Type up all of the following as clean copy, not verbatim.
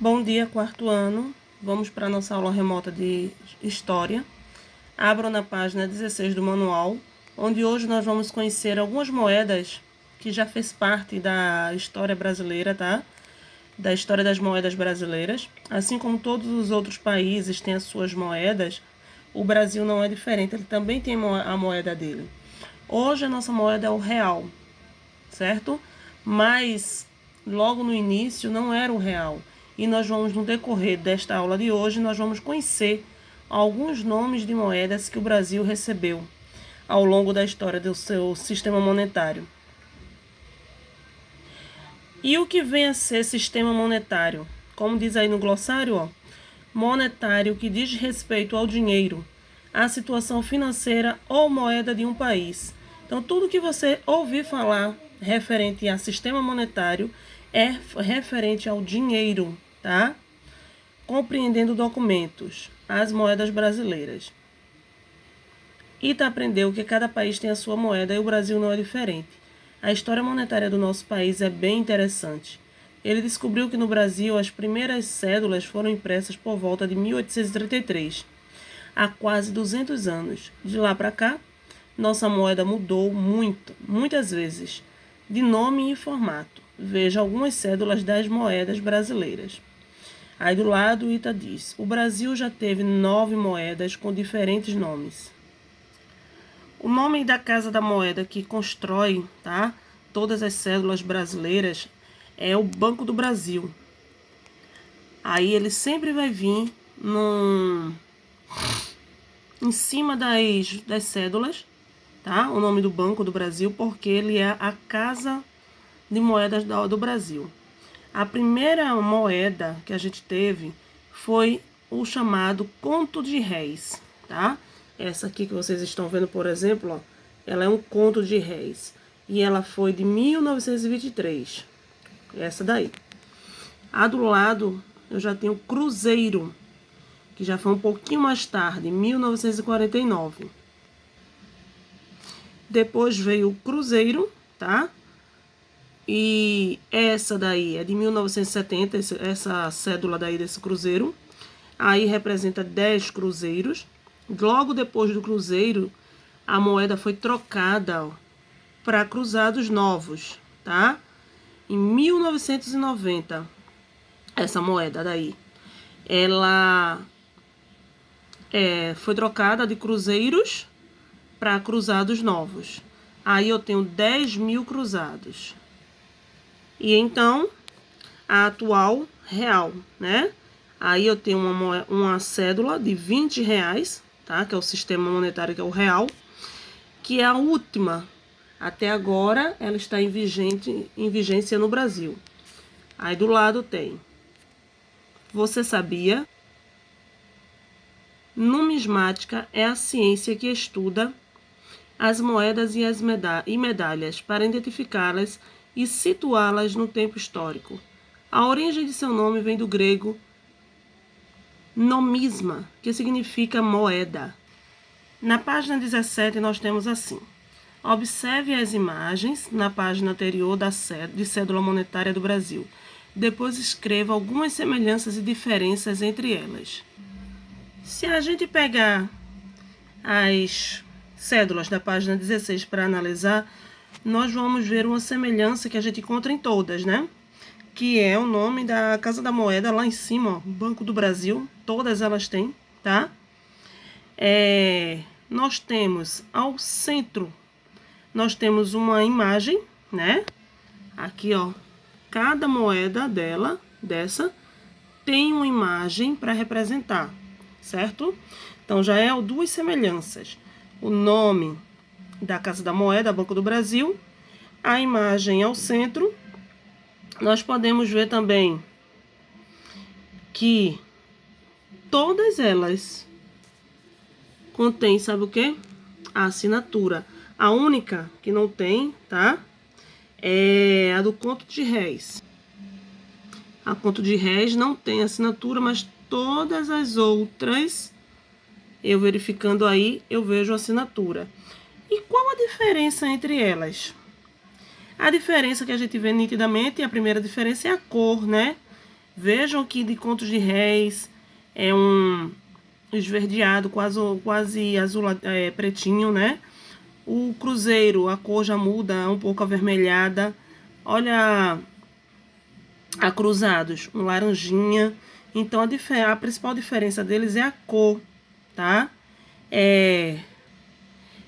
Bom dia, quarto ano. Vamos para a nossa aula remota de História. Abram na página 16 do manual, onde hoje nós vamos conhecer algumas moedas que já fez parte da história brasileira, tá? Da história das moedas brasileiras. Assim como todos os outros países têm as suas moedas, o Brasil não é diferente, ele também tem a moeda dele. Hoje a nossa moeda é o real, certo? Mas logo no início não era o real. E nós vamos, no decorrer desta aula de hoje, nós vamos conhecer alguns nomes de moedas que o Brasil recebeu ao longo da história do seu sistema monetário. E o que vem a ser sistema monetário? Como diz aí no glossário, ó, monetário que diz respeito ao dinheiro, à situação financeira ou moeda de um país. Então, tudo que você ouvir falar referente a sistema monetário é referente ao dinheiro, tá? Compreendendo documentos, as moedas brasileiras. Ita aprendeu que cada país tem a sua moeda e o Brasil não é diferente. A história monetária do nosso país é bem interessante. Ele descobriu que no Brasil as primeiras cédulas foram impressas por volta de 1833, há quase 200 anos. De lá para cá, nossa moeda mudou muitas vezes, de nome e formato. Veja algumas cédulas das moedas brasileiras. Aí do lado, Ita diz: o Brasil já teve 9 moedas com diferentes nomes. O nome da Casa da Moeda que constrói, tá, todas as cédulas brasileiras é o Banco do Brasil. Aí ele sempre vai vir em cima das cédulas, tá? O nome do Banco do Brasil, porque ele é a Casa de Moedas do Brasil. A primeira moeda que a gente teve foi o chamado Conto de Réis, tá? Essa aqui que vocês estão vendo, por exemplo, ó, ela é um conto de réis. E ela foi de 1923. Essa daí. A do lado, eu já tenho Cruzeiro, que já foi um pouquinho mais tarde, 1949. Depois veio o Cruzeiro, tá? E essa daí é de 1970, essa cédula daí desse cruzeiro. Aí representa 10 cruzeiros. Logo depois do cruzeiro, a moeda foi trocada para cruzados novos, tá? Em 1990, essa moeda daí, ela foi trocada de cruzeiros para cruzados novos. Aí eu tenho 10 mil cruzados. E então, a atual real, né? Aí eu tenho uma cédula de 20 reais, tá? Que é o sistema monetário, que é o real, que é a última. Até agora, ela está em vigência no Brasil. Aí do lado tem: você sabia? Numismática é a ciência que estuda as moedas e as medalhas para identificá-las e situá-las no tempo histórico. A origem de seu nome vem do grego nomisma, que significa moeda. Na página 17 nós temos assim: observe as imagens na página anterior de cédula monetária do Brasil. Depois escreva algumas semelhanças e diferenças entre elas. Se a gente pegar as cédulas da página 16 para analisar, nós vamos ver uma semelhança que a gente encontra em todas, né? Que é o nome da Casa da Moeda lá em cima, ó, Banco do Brasil. Todas elas têm, tá? Nós temos ao centro, nós temos uma imagem, né? Aqui, ó, cada moeda dessa, tem uma imagem para representar, certo? Então, já é duas semelhanças. O nome da Casa da Moeda, Banco do Brasil, a imagem ao centro. Nós podemos ver também que todas elas contêm, sabe o quê? A assinatura. A única que não tem, tá? É a do Conto de Réis. A Conto de Réis não tem assinatura, mas todas as outras, eu verificando aí, eu vejo assinatura. E qual a diferença entre elas? A diferença que a gente vê nitidamente, a primeira diferença é a cor, né? Vejam que de contos de réis é um esverdeado, quase azul, pretinho, né? O cruzeiro, a cor já muda, um pouco avermelhada. Olha a cruzados, um laranjinha. Então a principal diferença deles é a cor, tá?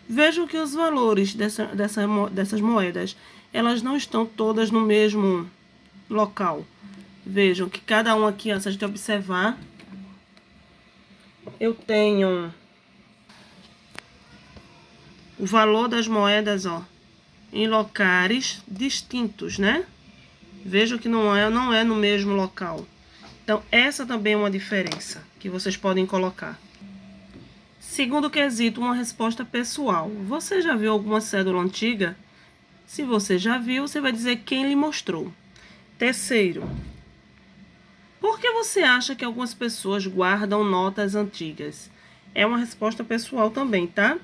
Vejam que os valores dessas moedas, elas não estão todas no mesmo local. Vejam que cada um aqui, ó, se a gente observar, eu tenho o valor das moedas, ó, em locais distintos, né? Vejam que não é no mesmo local. Então, essa também é uma diferença que vocês podem colocar. Segundo quesito, uma resposta pessoal. Você já viu alguma cédula antiga? Se você já viu, você vai dizer quem lhe mostrou. Terceiro, por que você acha que algumas pessoas guardam notas antigas? É uma resposta pessoal também, tá?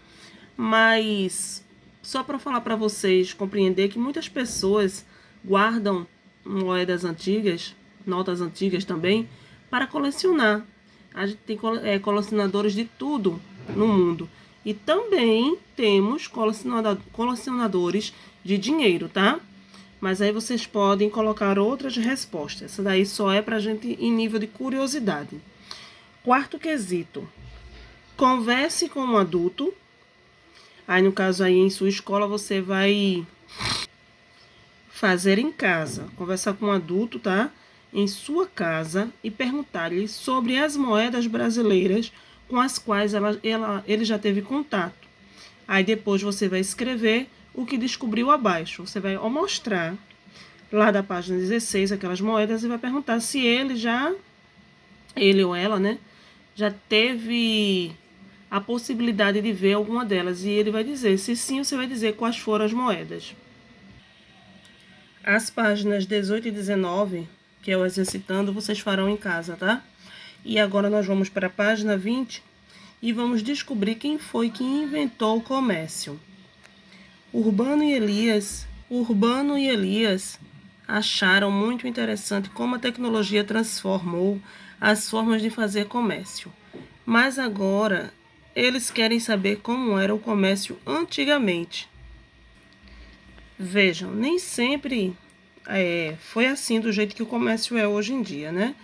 Mas só para falar para vocês compreender que muitas pessoas guardam moedas antigas, notas antigas também, para colecionar. A gente tem colecionadores de tudo no mundo. E também temos colecionadores de dinheiro, tá? Mas aí vocês podem colocar outras respostas. Essa daí só é pra gente em nível de curiosidade. Quarto quesito. Converse com um adulto. Aí, no caso aí, em sua escola, você vai fazer em casa. Conversar com um adulto, tá? Em sua casa e perguntar-lhe sobre as moedas brasileiras com as quais ele já teve contato. Aí depois você vai escrever o que descobriu abaixo. Você vai mostrar lá da página 16 aquelas moedas e vai perguntar se ele ou ela, né, já teve a possibilidade de ver alguma delas. E ele vai dizer, se sim, você vai dizer quais foram as moedas. As páginas 18 e 19, que é o exercitando, vocês farão em casa, tá? E agora nós vamos para a página 20 e vamos descobrir quem foi que inventou o comércio. Urbano e Elias acharam muito interessante como a tecnologia transformou as formas de fazer comércio. Mas agora eles querem saber como era o comércio antigamente. Vejam, nem sempre foi assim do jeito que o comércio é hoje em dia, né?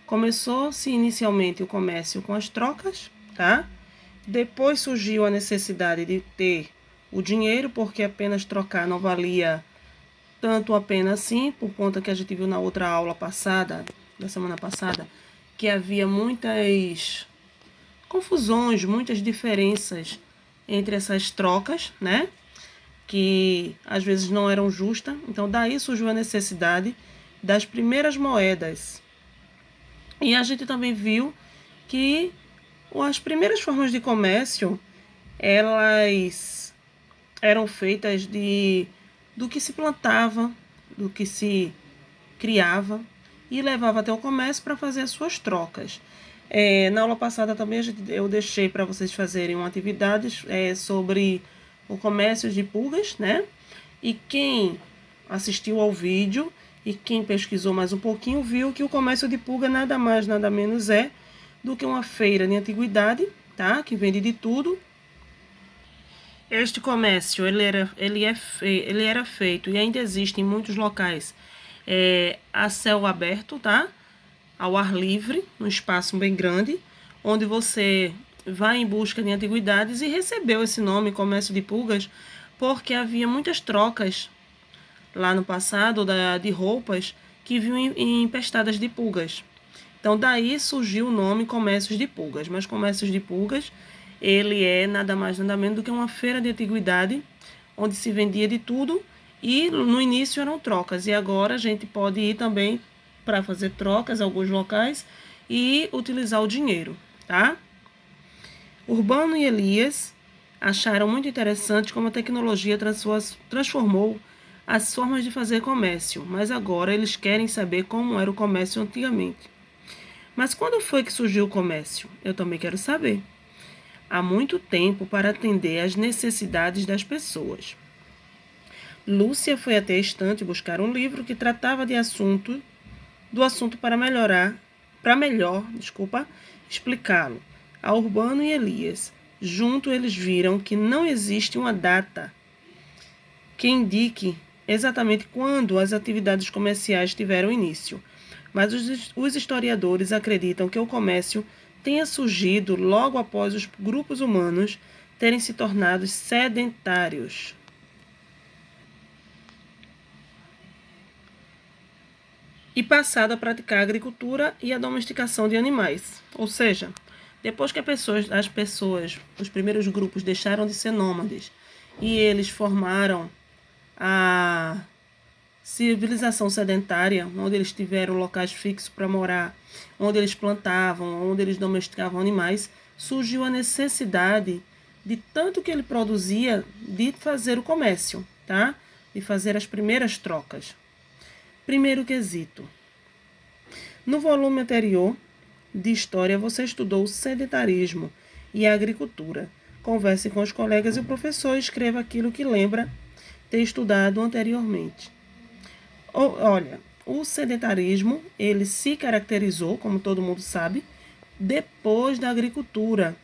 Começou-se inicialmente o comércio com as trocas, tá? Depois surgiu a necessidade de ter o dinheiro, porque apenas trocar não valia tanto a pena assim, por conta que a gente viu na outra aula passada, da semana passada, que havia muitas confusões, muitas diferenças entre essas trocas, né? Que às vezes não eram justas. Então daí surgiu a necessidade das primeiras moedas. E a gente também viu que as primeiras formas de comércio, elas eram feitas do que se plantava, do que se criava e levava até o comércio para fazer as suas trocas. Na aula passada também eu deixei para vocês fazerem uma atividade sobre o comércio de pulgas, né? E quem assistiu ao vídeo e quem pesquisou mais um pouquinho viu que o comércio de pulga nada mais, nada menos é do que uma feira de antiguidade, tá? Que vende de tudo. Este comércio, ele era feito e ainda existe em muitos locais a céu aberto, tá? Ao ar livre, num espaço bem grande, onde você vai em busca de antiguidades e recebeu esse nome, comércio de pulgas, porque havia muitas trocas lá no passado de roupas que vinham empestadas de pulgas. Então daí surgiu o nome comércios de pulgas, mas comércios de pulgas, ele é nada mais nada menos do que uma feira de antiguidade, onde se vendia de tudo e no início eram trocas, e agora a gente pode ir também para fazer trocas em alguns locais e utilizar o dinheiro, tá? Urbano e Elias acharam muito interessante como a tecnologia transformou as formas de fazer comércio, mas agora eles querem saber como era o comércio antigamente. Mas quando foi que surgiu o comércio? Eu também quero saber. Há muito tempo para atender às necessidades das pessoas. Lúcia foi até a estante buscar um livro que tratava de assunto do assunto para melhor, explicá-lo. A Urbano e Elias, junto eles viram que não existe uma data que indique exatamente quando as atividades comerciais tiveram início, mas os historiadores acreditam que o comércio tenha surgido logo após os grupos humanos terem se tornado sedentários. E passado a praticar a agricultura e a domesticação de animais. Ou seja, depois que os primeiros grupos deixaram de ser nômades e eles formaram a civilização sedentária, onde eles tiveram locais fixos para morar, onde eles plantavam, onde eles domesticavam animais, surgiu a necessidade de tanto que ele produzia de fazer o comércio, tá? De fazer as primeiras trocas. Primeiro quesito. No volume anterior de História, você estudou o sedentarismo e a agricultura. Converse com os colegas e o professor, escreva aquilo que lembra ter estudado anteriormente. Olha, o sedentarismo, ele se caracterizou, como todo mundo sabe, depois da agricultura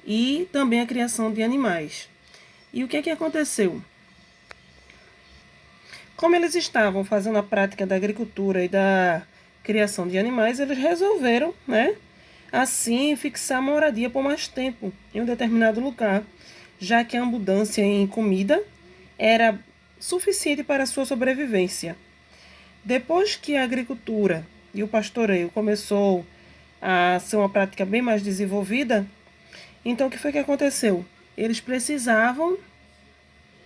e também a criação de animais. E o que aconteceu? Como eles estavam fazendo a prática da agricultura e da criação de animais, eles resolveram, assim, fixar moradia por mais tempo em um determinado lugar, já que a abundância em comida era suficiente para a sua sobrevivência. Depois que a agricultura e o pastoreio começou a ser uma prática bem mais desenvolvida, então o que foi que aconteceu? Eles precisavam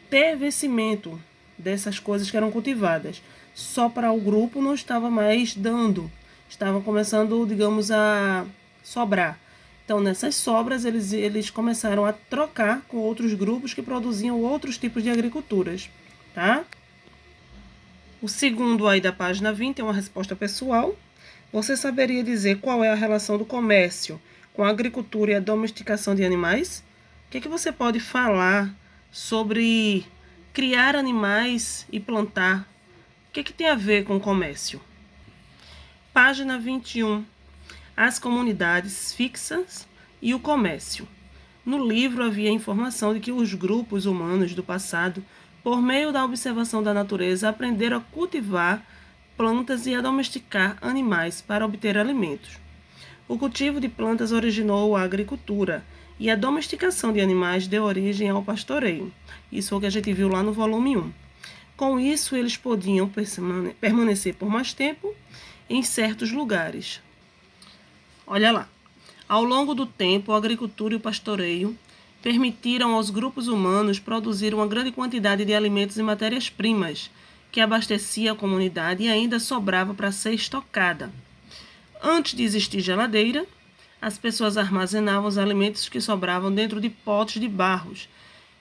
ter vencimento dessas coisas que eram cultivadas. Só para o grupo não estava mais dando, estavam começando, digamos, a sobrar. Então, nessas sobras, eles começaram a trocar com outros grupos que produziam outros tipos de agriculturas, tá? O segundo aí da página 20 é uma resposta pessoal. Você saberia dizer qual é a relação do comércio com a agricultura e a domesticação de animais? O que você pode falar sobre criar animais e plantar? O que tem a ver com o comércio? Página 21. As comunidades fixas e o comércio. No livro havia informação de que os grupos humanos do passado, por meio da observação da natureza, aprenderam a cultivar plantas e a domesticar animais para obter alimentos. O cultivo de plantas originou a agricultura e a domesticação de animais deu origem ao pastoreio. Isso é o que a gente viu lá no volume 1. Com isso, eles podiam permanecer por mais tempo em certos lugares. Olha lá. Ao longo do tempo, a agricultura e o pastoreio permitiram aos grupos humanos produzir uma grande quantidade de alimentos e matérias-primas, que abastecia a comunidade e ainda sobrava para ser estocada. Antes de existir geladeira, as pessoas armazenavam os alimentos que sobravam dentro de potes de barros,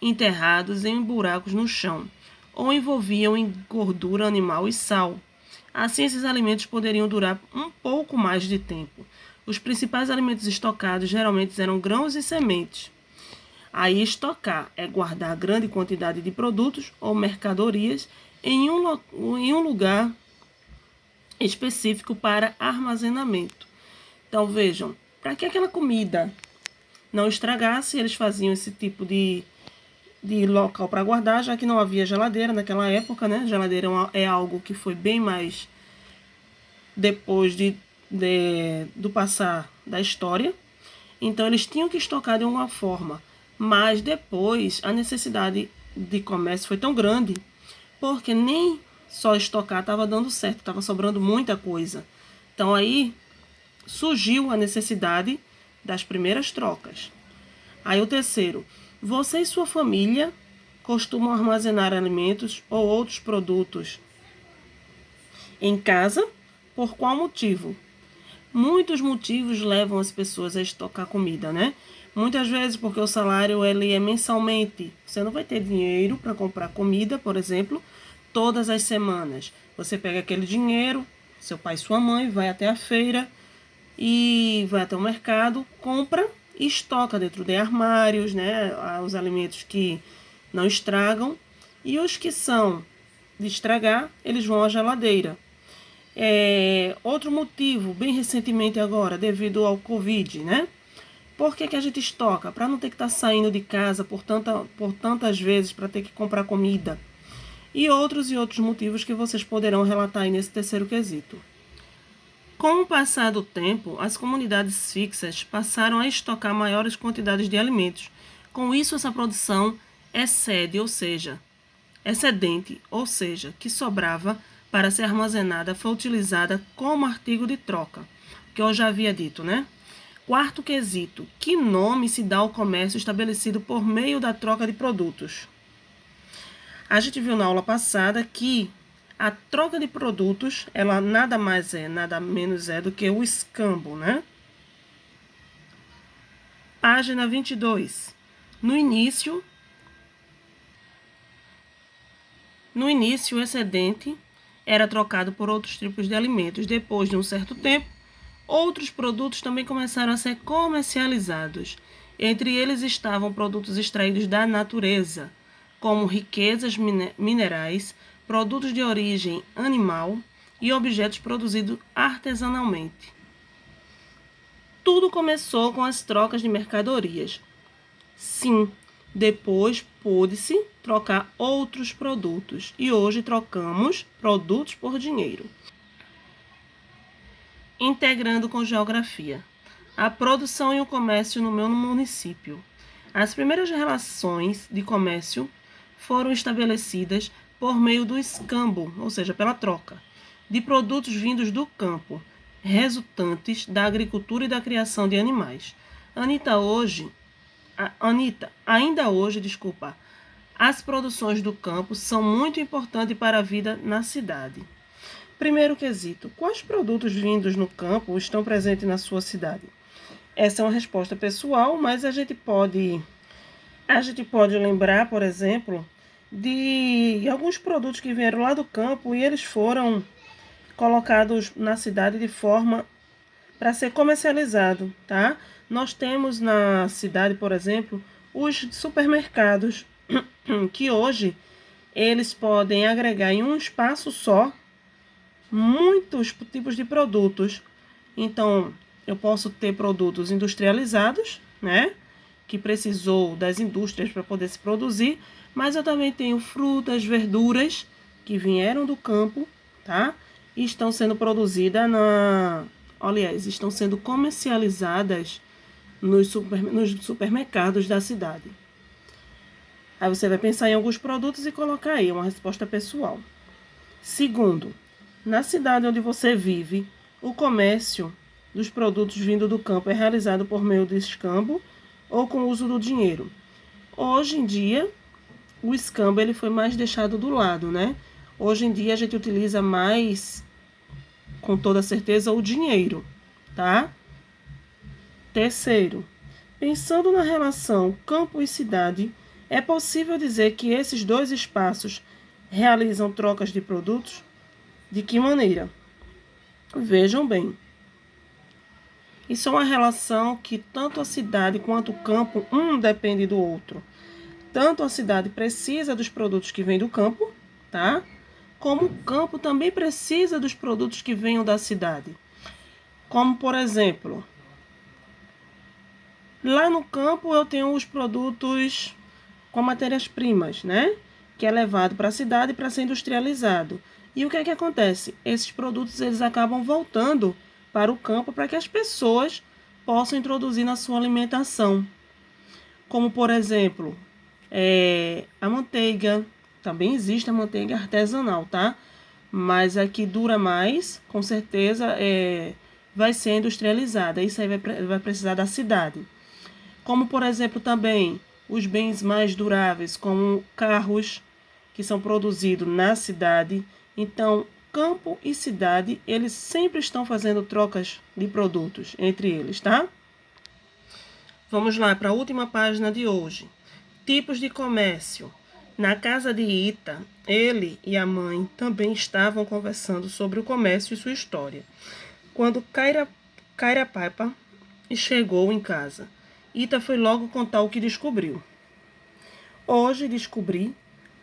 enterrados em buracos no chão, ou envolviam em gordura animal e sal. Assim, esses alimentos poderiam durar um pouco mais de tempo. Os principais alimentos estocados geralmente eram grãos e sementes. Aí, estocar é guardar grande quantidade de produtos ou mercadorias em um lugar específico para armazenamento. Então, vejam, para que aquela comida não estragasse, eles faziam esse tipo de local para guardar, já que não havia geladeira naquela época, né? Geladeira é algo que foi bem mais depois do passar da história. Então, eles tinham que estocar de alguma forma. Mas depois, a necessidade de comércio foi tão grande, porque nem só estocar estava dando certo, estava sobrando muita coisa. Então, aí surgiu a necessidade das primeiras trocas. Aí o terceiro, você e sua família costumam armazenar alimentos ou outros produtos em casa? Por qual motivo? Muitos motivos levam as pessoas a estocar comida, né? Muitas vezes porque o salário ele é mensalmente. Você não vai ter dinheiro para comprar comida, por exemplo, todas as semanas. Você pega aquele dinheiro, seu pai e sua mãe, vai até a feira e vai até o mercado, compra e estoca dentro de armários, né? Os alimentos que não estragam e os que são de estragar, eles vão à geladeira. Outro motivo, bem recentemente agora, devido ao Covid, né? Por que a gente estoca? Para não ter que estar saindo de casa por tantas vezes para ter que comprar comida. E outros motivos que vocês poderão relatar aí nesse terceiro quesito. Com o passar do tempo, as comunidades fixas passaram a estocar maiores quantidades de alimentos. Com isso, essa produção excedente, ou seja, que sobrava para ser armazenada, foi utilizada como artigo de troca, que eu já havia dito, né? Quarto quesito, que nome se dá ao comércio estabelecido por meio da troca de produtos? A gente viu na aula passada que a troca de produtos, ela nada menos é do que o escambo, né? Página 22. No início, o excedente era trocado por outros tipos de alimentos. Depois de um certo tempo, outros produtos também começaram a ser comercializados. Entre eles estavam produtos extraídos da natureza, como riquezas minerais, produtos de origem animal e objetos produzidos artesanalmente. Tudo começou com as trocas de mercadorias. Sim, depois pôde-se trocar outros produtos e hoje trocamos produtos por dinheiro. Integrando com geografia. A produção e o comércio no meu município. As primeiras relações de comércio foram estabelecidas por meio do escambo, ou seja, pela troca, de produtos vindos do campo, resultantes da agricultura e da criação de animais. Ainda hoje, as produções do campo são muito importantes para a vida na cidade. Primeiro quesito, quais produtos vindos no campo estão presentes na sua cidade? Essa é uma resposta pessoal, mas a gente pode lembrar, por exemplo, de alguns produtos que vieram lá do campo e eles foram colocados na cidade de forma para ser comercializado, tá? Nós temos na cidade, por exemplo, os supermercados, que hoje eles podem agregar em um espaço só muitos tipos de produtos. Então, eu posso ter produtos industrializados, né? Que precisou das indústrias para poder se produzir, mas eu também tenho frutas, verduras que vieram do campo, tá? E estão sendo produzidas estão sendo comercializadas nos supermercados da cidade. Aí você vai pensar em alguns produtos e colocar aí uma resposta pessoal. Segundo, na cidade onde você vive, o comércio dos produtos vindo do campo é realizado por meio do escambo ou com o uso do dinheiro. Hoje em dia, o escambo ele foi mais deixado do lado, né? Hoje em dia a gente utiliza mais, com toda certeza, o dinheiro, tá? Terceiro, pensando na relação campo e cidade, é possível dizer que esses dois espaços realizam trocas de produtos? De que maneira? Vejam bem. Isso é uma relação que tanto a cidade quanto o campo, depende do outro. Tanto a cidade precisa dos produtos que vêm do campo, tá? Como o campo também precisa dos produtos que venham da cidade. Como, por exemplo, lá no campo eu tenho os produtos com matérias-primas, né? Que é levado para a cidade para ser industrializado. E o que é que acontece? Esses produtos eles acabam voltando para o campo para que as pessoas possam introduzir na sua alimentação. Como, por exemplo, a manteiga. Também existe a manteiga artesanal, tá? Mas a que dura mais, com certeza, vai ser industrializada. Isso aí vai precisar da cidade. Como, por exemplo, também os bens mais duráveis, como carros que são produzidos na cidade. Então, campo e cidade, eles sempre estão fazendo trocas de produtos entre eles, tá? Vamos lá para a última página de hoje. Tipos de comércio. Na casa de Ita, ele e a mãe também estavam conversando sobre o comércio e sua história. Quando Cairapaipa chegou em casa, Ita foi logo contar o que descobriu. Hoje descobri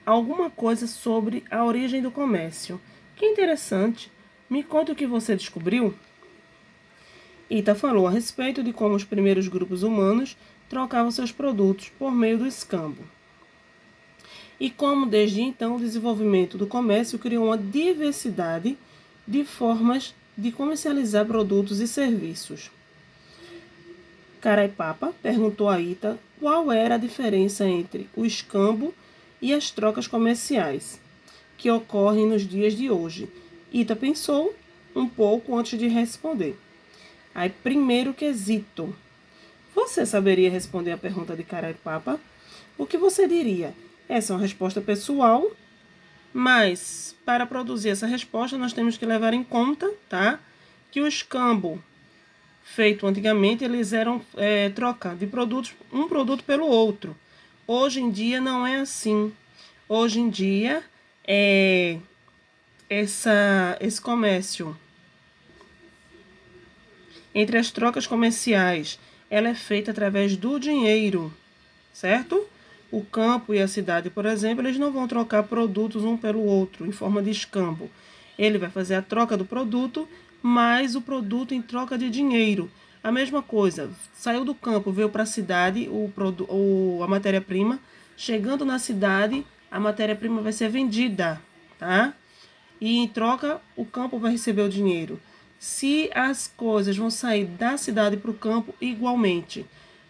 alguma coisa sobre a origem do comércio. Que interessante. Me conta o que você descobriu. Ita falou a respeito de como os primeiros grupos humanos trocavam seus produtos por meio do escambo. E como, desde então, o desenvolvimento do comércio criou uma diversidade de formas de comercializar produtos e serviços. Caraipapa perguntou a Ita qual era a diferença entre o escambo e as trocas comerciais que ocorrem nos dias de hoje. Ita pensou um pouco antes de responder. Aí, primeiro quesito. Você saberia responder a pergunta de Caraipapa? O que você diria? Essa é uma resposta pessoal, mas para produzir essa resposta nós temos que levar em conta, tá? Que o escambo feito antigamente, eles eram troca de produtos, um produto pelo outro. Hoje em dia não é assim. Hoje em dia, esse comércio entre as trocas comerciais, ela é feita através do dinheiro, certo? O campo e a cidade, por exemplo, eles não vão trocar produtos um pelo outro em forma de escambo. Ele vai fazer a troca do produto, mais o produto em troca de dinheiro. A mesma coisa, saiu do campo, veio para a cidade a matéria-prima. Chegando na cidade, a matéria-prima vai ser vendida, tá? E em troca, o campo vai receber o dinheiro. Se as coisas vão sair da cidade para o campo, igualmente,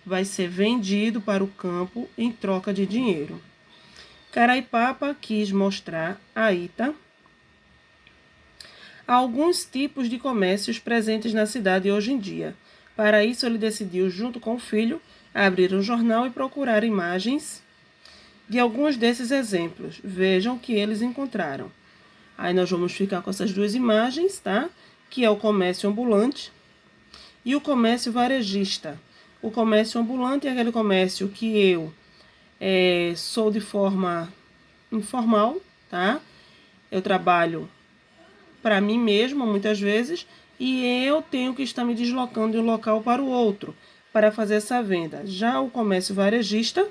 vai ser vendido para o campo em troca de dinheiro. Caraipapa quis mostrar a Ita alguns tipos de comércios presentes na cidade hoje em dia. Para isso, ele decidiu, junto com o filho, abrir um jornal e procurar imagens de alguns desses exemplos. Vejam o que eles encontraram. Aí nós vamos ficar com essas duas imagens, tá? Que é o comércio ambulante e o comércio varejista. O comércio ambulante é aquele comércio que eu sou de forma informal, tá? Eu trabalho para mim mesma, muitas vezes, e eu tenho que estar me deslocando de um local para o outro para fazer essa venda. Já o comércio varejista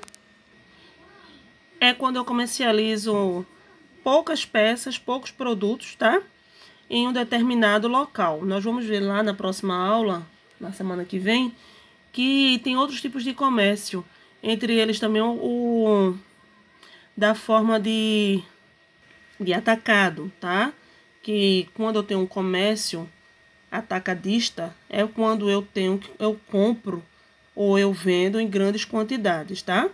é quando eu comercializo poucas peças, poucos produtos, tá? Em um determinado local. Nós vamos ver lá na próxima aula, na semana que vem, que tem outros tipos de comércio. Entre eles também o da forma de atacado, tá? Que quando eu tenho um comércio atacadista, é quando eu compro ou eu vendo em grandes quantidades, tá?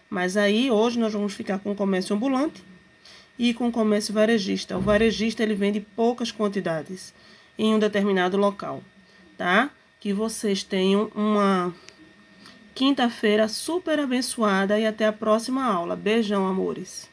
Mas aí hoje nós vamos ficar com o comércio ambulante e com o comércio varejista. O varejista ele vende poucas quantidades em um determinado local, tá? Que vocês tenham uma quinta-feira super abençoada e até a próxima aula. Beijão, amores!